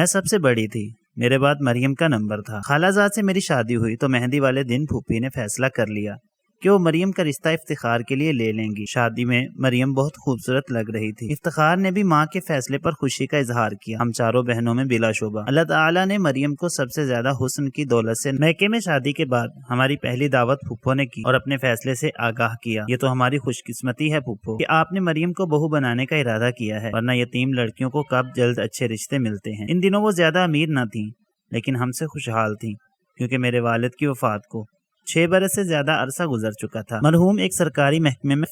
میں سب سے بڑی تھی، میرے بعد مریم کا نمبر تھا۔ خالہ زاد سے میری شادی ہوئی تو مہندی والے دن پھوپھی نے فیصلہ کر لیا کہ وہ مریم کا رشتہ افتخار کے لیے لے لیں گی۔ شادی میں مریم بہت خوبصورت لگ رہی تھی۔ افتخار نے بھی ماں کے فیصلے پر خوشی کا اظہار کیا، ہم چاروں بہنوں میں بلا شبہ اللہ تعالیٰ نے مریم کو سب سے زیادہ حسن کی دولت سے میکے میں شادی کے بعد ہماری پہلی دعوت پھوپھو نے کی اور اپنے فیصلے سے آگاہ کیا۔ یہ تو ہماری خوش قسمتی ہے پھوپھو کہ آپ نے مریم کو بہو بنانے کا ارادہ کیا ہے، ورنہ یتیم لڑکیوں کو کب جلد اچھے رشتے ملتے ہیں۔ ان دنوں وہ زیادہ امیر نہ تھیں لیکن ہم سے خوشحال تھیں، کیونکہ میرے والد کی وفات کو 6 برس سے زیادہ عرصہ گزر چکا تھا۔ مرحوم ایک سرکاری محکمے میں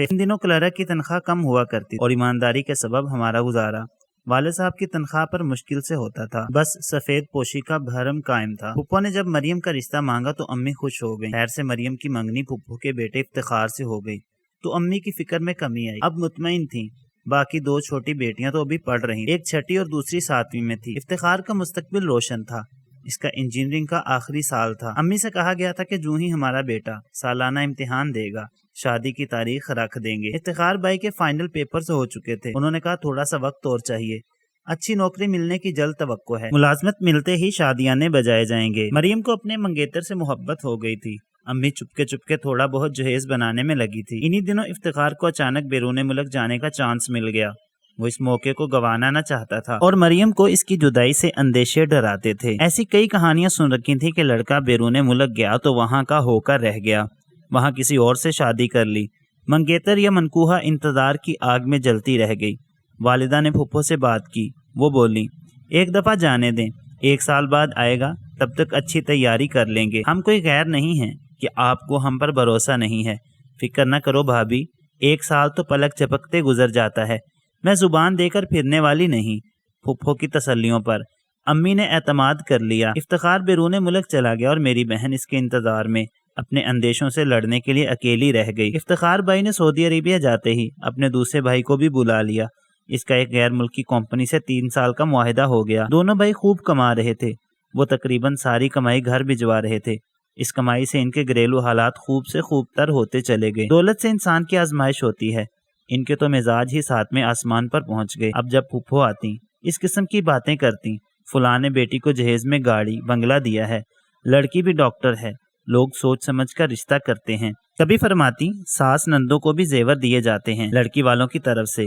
ان دنوں کلرک کی تنخواہ کم ہوا کرتی اور ایمانداری کے سبب ہمارا گزارا والد صاحب کی تنخواہ پر مشکل سے ہوتا تھا، بس سفید پوشی کا بھرم قائم تھا۔ پھوپھو نے جب مریم کا رشتہ مانگا تو امی خوش ہو گئی۔ خیر سے مریم کی منگنی پھوپھو کے بیٹے افتخار سے ہو گئی تو امی کی فکر میں کمی آئی، اب مطمئن تھیں۔ باقی 2 چھوٹی بیٹیاں تو ابھی پڑھ رہی، ایک 6ٹھی اور دوسری 7ویں میں تھی۔ افتخار کا مستقبل روشن تھا، اس کا انجینئرنگ کا آخری سال تھا۔ امی سے کہا گیا تھا کہ جو ہی ہمارا بیٹا سالانہ امتحان دے گا شادی کی تاریخ رکھ دیں گے۔ افتخار بھائی کے فائنل پیپرز ہو چکے تھے، انہوں نے کہا تھوڑا سا وقت اور چاہیے، اچھی نوکری ملنے کی جلد توقع ہے، ملازمت ملتے ہی شادیاں بجائے جائیں گے۔ مریم کو اپنے منگیتر سے محبت ہو گئی تھی، امی چپکے تھوڑا بہت جہیز بنانے میں لگی تھی۔ انہی دنوں افتخار کو اچانک بیرون ملک جانے کا چانس مل گیا، وہ اس موقع کو گنوانا نہ چاہتا تھا اور مریم کو اس کی جدائی سے اندیشے ڈراتے تھے۔ ایسی کئی کہانیاں سن رکھی تھی کہ لڑکا بیرون ملک گیا تو وہاں کا ہو کر رہ گیا، وہاں کسی اور سے شادی کر لی، منگیتر یا منکوہا انتظار کی آگ میں جلتی رہ گئی۔ والدہ نے پھوپھو سے بات کی، وہ بولی ایک دفعہ جانے دیں، 1 سال بعد آئے گا، تب تک اچھی تیاری کر لیں گے، ہم کوئی غیر نہیں ہیں کہ آپ کو ہم پر بھروسہ نہیں ہے، فکر نہ کرو بھابھی، 1 سال تو پلک جھپکتے گزر جاتا ہے، میں زبان دے کر پھرنے والی نہیں۔ پھوپھو کی تسلیوں پر امی نے اعتماد کر لیا۔ افتخار بیرون ملک چلا گیا اور میری بہن اس کے انتظار میں اپنے اندیشوں سے لڑنے کے لیے اکیلی رہ گئی۔ افتخار بھائی نے سعودی عربیہ جاتے ہی اپنے دوسرے بھائی کو بھی بلا لیا، اس کا ایک غیر ملکی کمپنی سے 3 سال کا معاہدہ ہو گیا۔ دونوں بھائی خوب کما رہے تھے، وہ تقریباً ساری کمائی گھر بھجوا رہے تھے، اس کمائی سے ان کے گھریلو حالات خوب سے خوب تر ہوتے چلے گئے۔ دولت سے انسان کی آزمائش ہوتی ہے، ان کے تو مزاج ہی 7ویں آسمان پر پہنچ گئے۔ اب جب پھوپھو آتی اس قسم کی باتیں کرتی، فلاں نے بیٹی کو جہیز میں گاڑی بنگلہ دیا ہے، لڑکی بھی ڈاکٹر ہے، لوگ سوچ سمجھ کر رشتہ کرتے ہیں، کبھی فرماتی ساس نندوں کو بھی زیور دیے جاتے ہیں لڑکی والوں کی طرف سے۔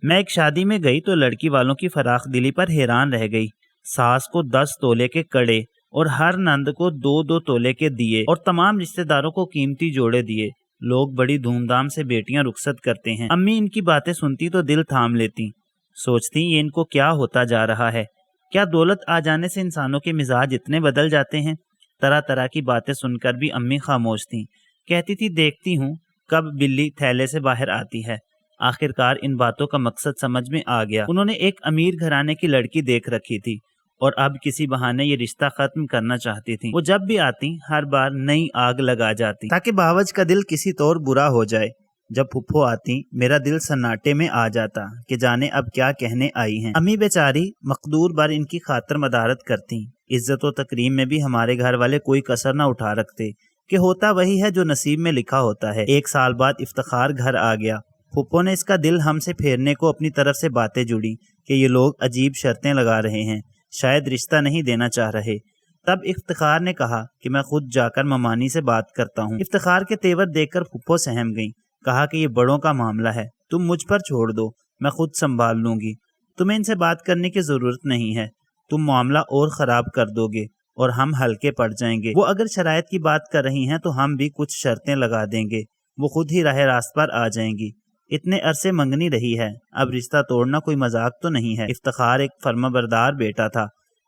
میں ایک شادی میں گئی تو لڑکی والوں کی فراخ دلی پر حیران رہ گئی، ساس کو 10 تولے کے کڑے اور ہر نند کو 2-2 تولے کے دیے اور تمام رشتہ داروں کو قیمتی جوڑے دیے، لوگ بڑی دھوم دھام سے بیٹیاں رخصت کرتے ہیں۔ امی ان کی باتیں سنتی تو دل تھام لیتی، سوچتی یہ ان کو کیا ہوتا جا رہا ہے، کیا دولت آ جانے سے انسانوں کے مزاج اتنے بدل جاتے ہیں؟ طرح طرح کی باتیں سن کر بھی امی خاموش تھیں، کہتی تھی دیکھتی ہوں کب بلی تھیلے سے باہر آتی ہے۔ آخرکار ان باتوں کا مقصد سمجھ میں آ گیا، انہوں نے ایک امیر گھرانے کی لڑکی دیکھ رکھی تھی اور اب کسی بہانے یہ رشتہ ختم کرنا چاہتی تھی۔ وہ جب بھی آتی ہر بار نئی آگ لگا جاتی تاکہ باوج کا دل کسی طور برا ہو جائے۔ جب پھوپھو آتی میرا دل سناٹے میں آ جاتا کہ جانے اب کیا کہنے آئی ہیں۔ امی بیچاری مقدور بار ان کی خاطر مدارت کرتی، عزت و تکریم میں بھی ہمارے گھر والے کوئی کسر نہ اٹھا رکھتے کہ ہوتا وہی ہے جو نصیب میں لکھا ہوتا ہے۔ 1 سال بعد افتخار گھر آ گیا، پھوپھو نے اس کا دل ہم سے پھیرنے کو اپنی طرف سے باتیں جڑی کہ یہ لوگ عجیب شرطیں لگا رہے ہیں، شاید رشتہ نہیں دینا چاہ رہے۔ تب افتخار نے کہا کہ میں خود جا کر ممانی سے بات کرتا ہوں۔ افتخار کے تیور دیکھ کر پھوپھو سہم گئیں، کہا کہ یہ بڑوں کا معاملہ ہے، تم مجھ پر چھوڑ دو، میں خود سنبھال لوں گی، تمہیں ان سے بات کرنے کی ضرورت نہیں ہے، تم معاملہ اور خراب کر دو گے اور ہم ہلکے پڑ جائیں گے۔ وہ اگر شرائط کی بات کر رہی ہیں تو ہم بھی کچھ شرطیں لگا دیں گے، وہ خود ہی راہ راست پر آ جائیں گی۔ اتنے عرصے منگنی رہی ہے، اب رشتہ توڑنا کوئی مذاق تو نہیں ہے۔ افتخار ایک فرما بردار بیٹا تھا،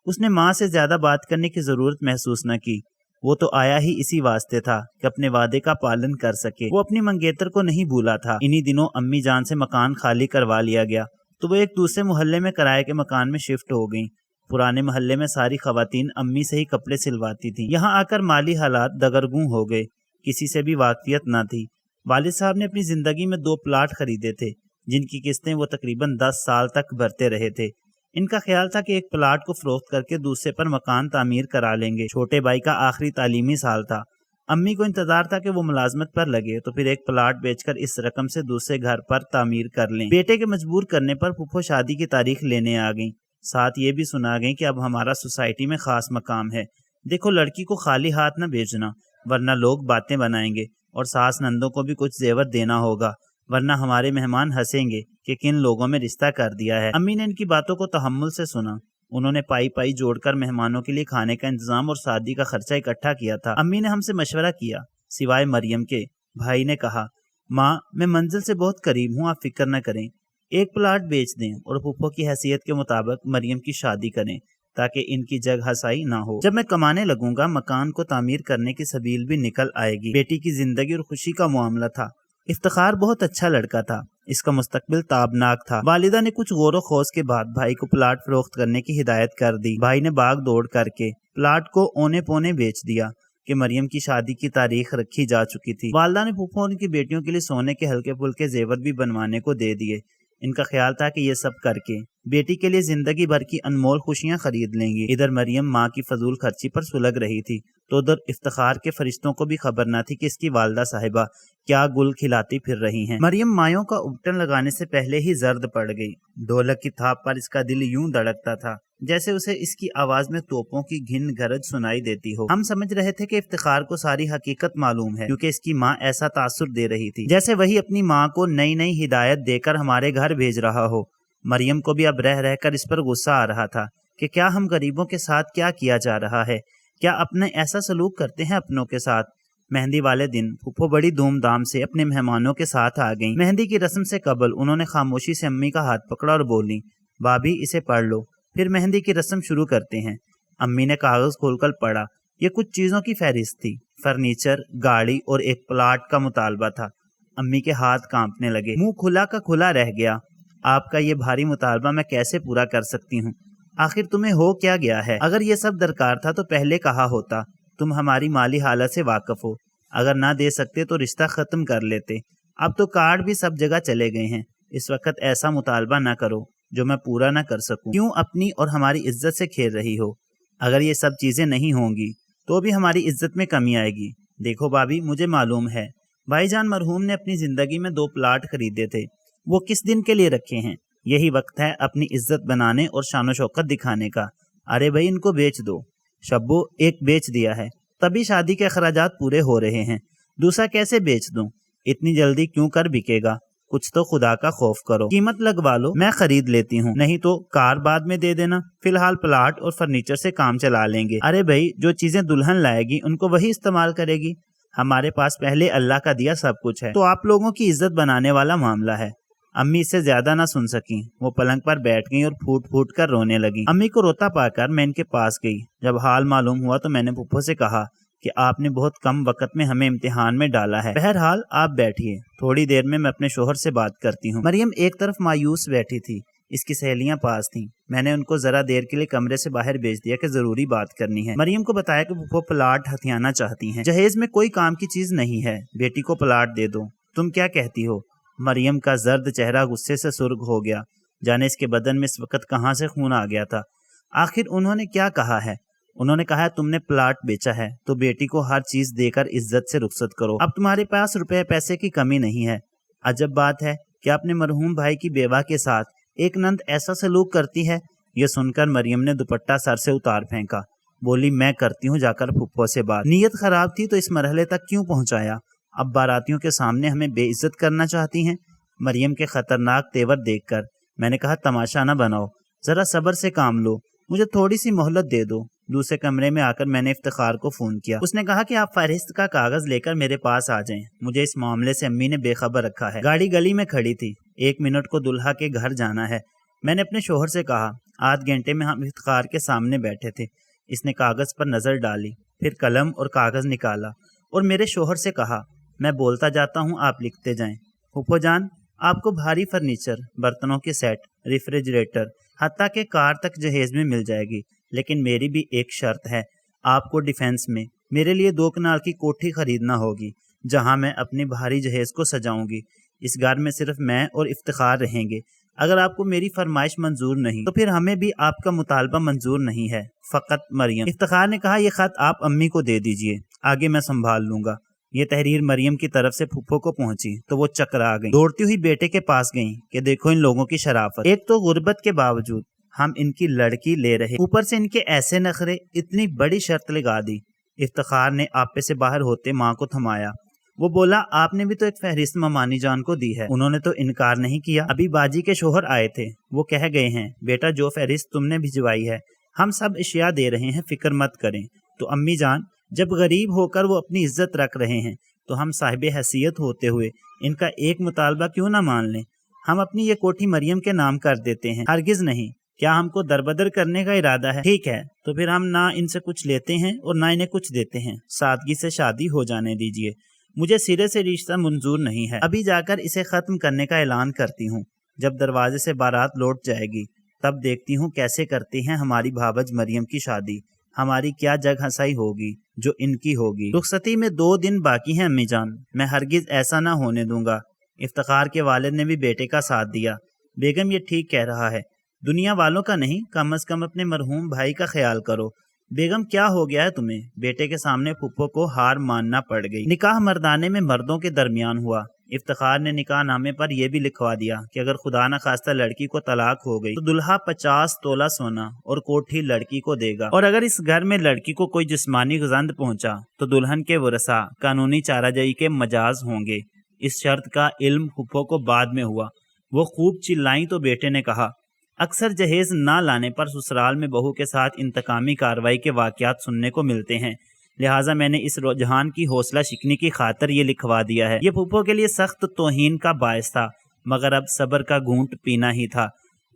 اس نے ماں سے زیادہ بات کرنے کی ضرورت محسوس نہ کی، وہ تو آیا ہی اسی واسطے تھا کہ اپنے وعدے کا پالن کر سکے۔ وہ اپنی منگیتر کو نہیں بھولا تھا۔ انہی دنوں امی جان سے مکان خالی کروا لیا گیا تو وہ ایک دوسرے محلے میں کرائے کے مکان میں شفٹ ہو گئیں۔ پرانے محلے میں ساری خواتین امی سے ہی کپڑے سلواتی تھیں، یہاں آ کر مالی حالات دگرگوں ہو گئے، کسی سے بھی واقفیت نہ تھی۔ والد صاحب نے اپنی زندگی میں 2 پلاٹ خریدے تھے جن کی قسطیں وہ تقریباً 10 سال تک بھرتے رہے تھے۔ ان کا خیال تھا کہ ایک پلاٹ کو فروخت کر کے دوسرے پر مکان تعمیر کرا لیں گے۔ چھوٹے بھائی کا آخری تعلیمی سال تھا، امی کو انتظار تھا کہ وہ ملازمت پر لگے تو پھر ایک پلاٹ بیچ کر اس رقم سے دوسرے گھر پر تعمیر کر لیں۔ بیٹے کے مجبور کرنے پر پھوپھو شادی کی تاریخ لینے آ گئیں۔ ساتھ یہ بھی سنا گئی کہ اب ہمارا سوسائٹی میں خاص مقام ہے، دیکھو لڑکی کو خالی ہاتھ نہ بھیجنا ورنہ لوگ باتیں بنائیں گے، اور ساس نندوں کو بھی کچھ زیور دینا ہوگا ورنہ ہمارے مہمان ہنسیں گے کہ کن لوگوں میں رشتہ کر دیا ہے۔ امی نے ان کی باتوں کو تحمل سے سنا، انہوں نے پائی پائی جوڑ کر مہمانوں کے لیے کھانے کا انتظام اور شادی کا خرچہ اکٹھا کیا تھا۔ امی نے ہم سے مشورہ کیا سوائے مریم کے۔ بھائی نے کہا ماں میں منزل سے بہت قریب ہوں، آپ فکر نہ کریں، ایک پلاٹ بیچ دیں اور پھپھو کی حیثیت کے مطابق مریم کی شادی کریں تاکہ ان کی جگ ہسائی نہ ہو۔ جب میں کمانے لگوں گا مکان کو تعمیر کرنے کی سبیل بھی نکل آئے گی۔ بیٹی کی زندگی اور خوشی کا معاملہ تھا۔ افتخار بہت اچھا لڑکا تھا، اس کا مستقبل تابناک تھا۔ والدہ نے کچھ غور و خوض کے بعد بھائی کو پلاٹ فروخت کرنے کی ہدایت کر دی۔ بھائی نے باغ دوڑ کر کے پلاٹ کو اونے پونے بیچ دیا کہ مریم کی شادی کی تاریخ رکھی جا چکی تھی۔ والدہ نے پھپھو ان کی بیٹیوں کے لیے سونے کے ہلکے پھلکے زیور بھی بنوانے کو دے دیے۔ ان کا خیال تھا کہ یہ سب کر کے بیٹی کے لیے زندگی بھر کی انمول خوشیاں خرید لیں گی۔ ادھر مریم ماں کی فضول خرچی پر سلگ رہی تھی تو ادھر افتخار کے فرشتوں کو بھی خبر نہ تھی کہ اس کی والدہ صاحبہ کیا گل کھلاتی پھر رہی ہیں۔ مریم مایوں کا اپٹن لگانے سے پہلے ہی زرد پڑ گئی۔ ڈھولک کی تھاپ پر اس کا دل یوں دھڑکتا تھا جیسے اسے اس کی آواز میں توپوں کی گھن گرج سنائی دیتی ہو۔ ہم سمجھ رہے تھے کہ افتخار کو ساری حقیقت معلوم ہے کیونکہ اس کی ماں ایسا تاثر دے رہی تھی جیسے وہی اپنی ماں کو نئی نئی ہدایت دے کر ہمارے گھر بھیج رہا ہو۔ مریم کو بھی اب رہ کر اس پر غصہ آ رہا تھا کہ کیا ہم غریبوں کے ساتھ کیا جا رہا ہے، کیا اپنے ایسا سلوک کرتے ہیں اپنوں کے ساتھ۔ مہندی والے دن پھپھو بڑی دھوم دھام سے اپنے مہمانوں کے ساتھ آ گئیں۔ مہندی کی رسم سے قبل انہوں نے خاموشی سے امی کا ہاتھ پکڑا اور بولی بھابھی اسے پڑھ لو، پھر مہندی کی رسم شروع کرتے ہیں۔ امی نے کاغذ کھول کر پڑھا۔ یہ کچھ چیزوں کی فہرست تھی، فرنیچر، گاڑی اور ایک پلاٹ کا مطالبہ تھا۔ امی کے ہاتھ کانپنے لگے، منہ کھلا کا کھلا رہ گیا۔ آپ کا یہ بھاری مطالبہ میں کیسے پورا کر سکتی ہوں؟ آخر تمہیں ہو کیا گیا ہے؟ اگر یہ سب درکار تھا تو پہلے کہا ہوتا۔ تم ہماری مالی حالت سے واقف ہو، اگر نہ دے سکتے تو رشتہ ختم کر لیتے۔ اب تو کارڈ بھی سب جگہ چلے گئے ہیں، اس وقت ایسا مطالبہ نہ کرو جو میں پورا نہ کر سکوں۔ کیوں اپنی اور ہماری عزت سے کھیل رہی ہو؟ اگر یہ سب چیزیں نہیں ہوں گی تو بھی ہماری عزت میں کمی آئے گی۔ دیکھو بھابھی مجھے معلوم ہے بھائی جان مرحوم نے اپنی زندگی میں 2 پلاٹ خریدے تھے، وہ کس دن کے لیے رکھے ہیں؟ یہی وقت ہے اپنی عزت بنانے اور شان و شوکت دکھانے کا۔ ارے بھائی ان کو بیچ دو۔ شبو ایک بیچ دیا ہے، تبھی شادی کے اخراجات پورے ہو رہے ہیں، دوسرا کیسے بیچ دوں؟ اتنی جلدی کیوں کر بکے گا؟ کچھ تو خدا کا خوف کرو، قیمت لگوا لو، میں خرید لیتی ہوں، نہیں تو کار بعد میں دے دینا، فی الحال پلاٹ اور فرنیچر سے کام چلا لیں گے۔ ارے بھائی جو چیزیں دلہن لائے گی ان کو وہی استعمال کرے گی، ہمارے پاس پہلے اللہ کا دیا سب کچھ ہے، تو آپ لوگوں کی عزت بنانے والا معاملہ ہے۔ امی اس سے زیادہ نہ سن سکیں، وہ پلنگ پر بیٹھ گئیں اور پھوٹ پھوٹ کر رونے لگیں۔ امی کو روتا پا کر میں ان کے پاس گئی۔ جب حال معلوم ہوا تو میں نے پھپھو سے کہا کہ آپ نے بہت کم وقت میں ہمیں امتحان میں ڈالا ہے، بہرحال آپ بیٹھیے، تھوڑی دیر میں اپنے شوہر سے بات کرتی ہوں۔ مریم ایک طرف مایوس بیٹھی تھی، اس کی سہیلیاں پاس تھیں۔ میں نے ان کو ذرا دیر کے لیے کمرے سے باہر بھیج دیا کہ ضروری بات کرنی ہے۔ مریم کو بتایا کہ پھپھو پلاٹ ہتھیانا چاہتی ہیں، جہیز میں کوئی کام کی چیز نہیں ہے، بیٹی کو پلاٹ دے دو۔ تم کیا کہتی ہو؟ مریم کا زرد چہرہ غصے سے سرخ ہو گیا، جانے اس کے بدن میں اس وقت کہاں سے خون آ گیا تھا۔ آخر انہوں نے کیا کہا ہے؟ انہوں نے کہا ہے تم نے پلاٹ بیچا ہے تو بیٹی کو ہر چیز دے کر عزت سے رخصت کرو، اب تمہارے پاس روپے پیسے کی کمی نہیں ہے۔ عجب بات ہے کہ اپنے مرحوم بھائی کی بیوہ کے ساتھ ایک نند ایسا سلوک کرتی ہے۔ یہ سن کر مریم نے دوپٹہ سر سے اتار پھینکا، بولی میں کرتی ہوں جا کر پھپھو سے بات، نیت خراب تھی تو اس مرحلے تک کیوں پہنچایا؟ اب باراتیوں کے سامنے ہمیں بے عزت کرنا چاہتی ہیں۔ مریم کے خطرناک تیور دیکھ کر میں نے کہا تماشا نہ بناؤ، ذرا صبر سے کام لو، مجھے تھوڑی سی مہلت دے دو۔ دوسرے کمرے میں آ کر میں نے افتخار کو فون کیا، اس نے کہا کہ آپ فہرست کا کاغذ لے کر میرے پاس آ جائیں، مجھے اس معاملے سے امی نے بے خبر رکھا ہے۔ گاڑی گلی میں کھڑی تھی، 1 منٹ کو دلہا کے گھر جانا ہے۔ میں نے اپنے شوہر سے کہا، آدھ گھنٹے میں ہم افتخار کے سامنے بیٹھے تھے۔ اس نے کاغذ پر نظر ڈالی، پھر قلم اور کاغذ نکالا اور میرے شوہر سے کہا میں بولتا جاتا ہوں آپ لکھتے جائیں۔ پھپھو جان آپ کو بھاری فرنیچر، برتنوں کے سیٹ، ریفریجریٹر، حتیٰ کہ کار تک جہیز میں مل جائے گی، لیکن میری بھی ایک شرط ہے، آپ کو ڈیفینس میں میرے لیے 2 کنال کی کوٹھی خریدنا ہوگی جہاں میں اپنی بھاری جہیز کو سجاؤں گی۔ اس گھر میں صرف میں اور افتخار رہیں گے۔ اگر آپ کو میری فرمائش منظور نہیں تو پھر ہمیں بھی آپ کا مطالبہ منظور نہیں ہے، فقط مریم۔ افتخار نے کہا یہ خط آپ امی کو دے دیجئے، آگے میں سنبھال لوں گا۔ یہ تحریر مریم کی طرف سے پھپھو کو پہنچی تو وہ چکرا گئی، دوڑتی ہوئی بیٹے کے پاس گئیں کہ دیکھو ان لوگوں کی شرافت، ایک تو غربت کے باوجود ہم ان کی لڑکی لے رہے، اوپر سے ان کے ایسے نخرے، اتنی بڑی شرط لگا دی۔ افتخار نے آپے سے باہر ہوتے ماں کو تھمایا۔ وہ بولا آپ نے بھی تو ایک فہرست ممانی جان کو دی ہے۔ انہوں نے تو انکار نہیں کیا، ابھی باجی کے شوہر آئے تھے، وہ کہہ گئے ہیں بیٹا جو فہرست تم نے بھجوائی ہے ہم سب اشیاء دے رہے ہیں، فکر مت کریں۔ تو امی جان جب غریب ہو کر وہ اپنی عزت رکھ رہے ہیں تو ہم صاحب حیثیت ہوتے ہوئے ان کا ایک مطالبہ کیوں نہ مان لیں؟ ہم اپنی یہ کوٹھی مریم کے نام کر دیتے ہیں۔ ہرگز نہیں، کیا ہم کو دربدر کرنے کا ارادہ ہے؟ ٹھیک ہے تو پھر ہم نہ ان سے کچھ لیتے ہیں اور نہ انہیں کچھ دیتے ہیں، سادگی سے شادی ہو جانے دیجیے، مجھے سرے سے رشتہ منظور نہیں ہے، ابھی جا کر اسے ختم کرنے کا اعلان کرتی ہوں، جب دروازے سے بارات لوٹ جائے گی تب دیکھتی ہوں کیسے کرتی ہیں ہماری بھابج مریم کی شادی، ہماری کیا جگ ہنسائی ہوگی جو ان کی ہوگی۔ رخصتی میں 2 دن باقی ہیں امی جان، میں ہرگز ایسا نہ ہونے دوں گا۔ افتخار کے والد نے بھی بیٹے کا ساتھ دیا۔ بیگم یہ ٹھیک کہہ رہا ہے، دنیا والوں کا نہیں، کم از کم اپنے مرحوم بھائی کا خیال کرو۔ بیگم کیا ہو گیا ہے تمہیں؟ بیٹے کے سامنے پھپھو کو ہار ماننا پڑ گئی۔ نکاح مردانے میں مردوں کے درمیان ہوا۔ افتخار نے نکاح نامے پر یہ بھی لکھوا دیا کہ اگر خدا نہ خواستہ لڑکی کو طلاق ہو گئی تو دلہا 50 تولہ سونا اور کوٹھی لڑکی کو دے گا، اور اگر اس گھر میں لڑکی کو کوئی جسمانی گزند پہنچا تو دلہن کے ورثاء قانونی چارہ جائی کے مجاز ہوں گے۔ اس شرط کا علم پھپھو کو بعد میں ہوا۔ وہ خوب چلائیں تو بیٹے نے کہا اکثر جہیز نہ لانے پر سسرال میں بہو کے ساتھ انتقامی کارروائی کے واقعات سننے کو ملتے ہیں، لہٰذا میں نے اس رجحان کی حوصلہ شکنی کی خاطر یہ لکھوا دیا ہے۔ یہ پھپھو کے لیے سخت توہین کا باعث تھا، مگر اب صبر کا گھونٹ پینا ہی تھا۔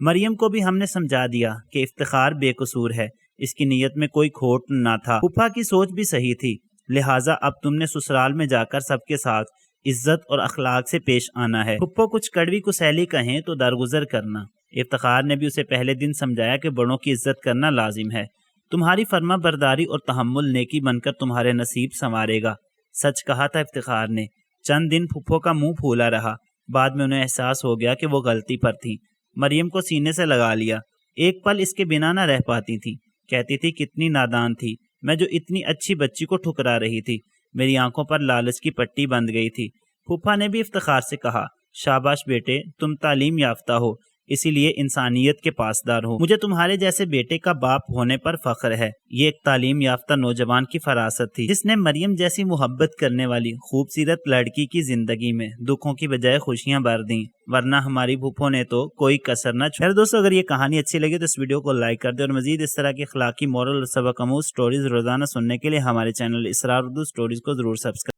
مریم کو بھی ہم نے سمجھا دیا کہ افتخار بے قصور ہے، اس کی نیت میں کوئی کھوٹ نہ تھا، پھپھا کی سوچ بھی صحیح تھی، لہٰذا اب تم نے سسرال میں جا کر سب کے ساتھ عزت اور اخلاق سے پیش آنا ہے۔ پھپھو کچھ کڑوی کسیلی کہیں تو درگزر کرنا۔ افتخار نے بھی اسے پہلے دن سمجھایا کہ بڑوں کی عزت کرنا لازم ہے، تمہاری فرما برداری اور تحمل نیکی بن کر تمہارے نصیب سنوارے گا۔ سچ کہا تھا افتخار نے۔ چند دن پھپھو کا منہ پھولا رہا، بعد میں انہیں احساس ہو گیا کہ وہ غلطی پر تھی، مریم کو سینے سے لگا لیا، ایک پل اس کے بنا نہ رہ پاتی تھی، کہتی تھی کتنی نادان تھی میں جو اتنی اچھی بچی کو ٹھکرا رہی تھی، میری آنکھوں پر لالچ کی پٹی بندھ گئی تھی۔ پھپھا نے بھی افتخار سے کہا شاباش بیٹے، تم تعلیم یافتہ ہو، اسی لیے انسانیت کے پاسدار ہو، مجھے تمہارے جیسے بیٹے کا باپ ہونے پر فخر ہے۔ یہ ایک تعلیم یافتہ نوجوان کی فراست تھی جس نے مریم جیسی محبت کرنے والی خوبصورت لڑکی کی زندگی میں دکھوں کی بجائے خوشیاں بھر دیں، ورنہ ہماری پھپھو نے تو کوئی کسر نہ چھوڑی۔ دوستو اگر یہ کہانی اچھی لگی تو اس ویڈیو کو لائک کر دیں، اور مزید اس طرح کی اخلاقی، مورل اور سبق آموز سٹوریز روزانہ سننے کے لیے ہمارے چینل اسرار اردو سٹوریز کو ضرور سبسکرائب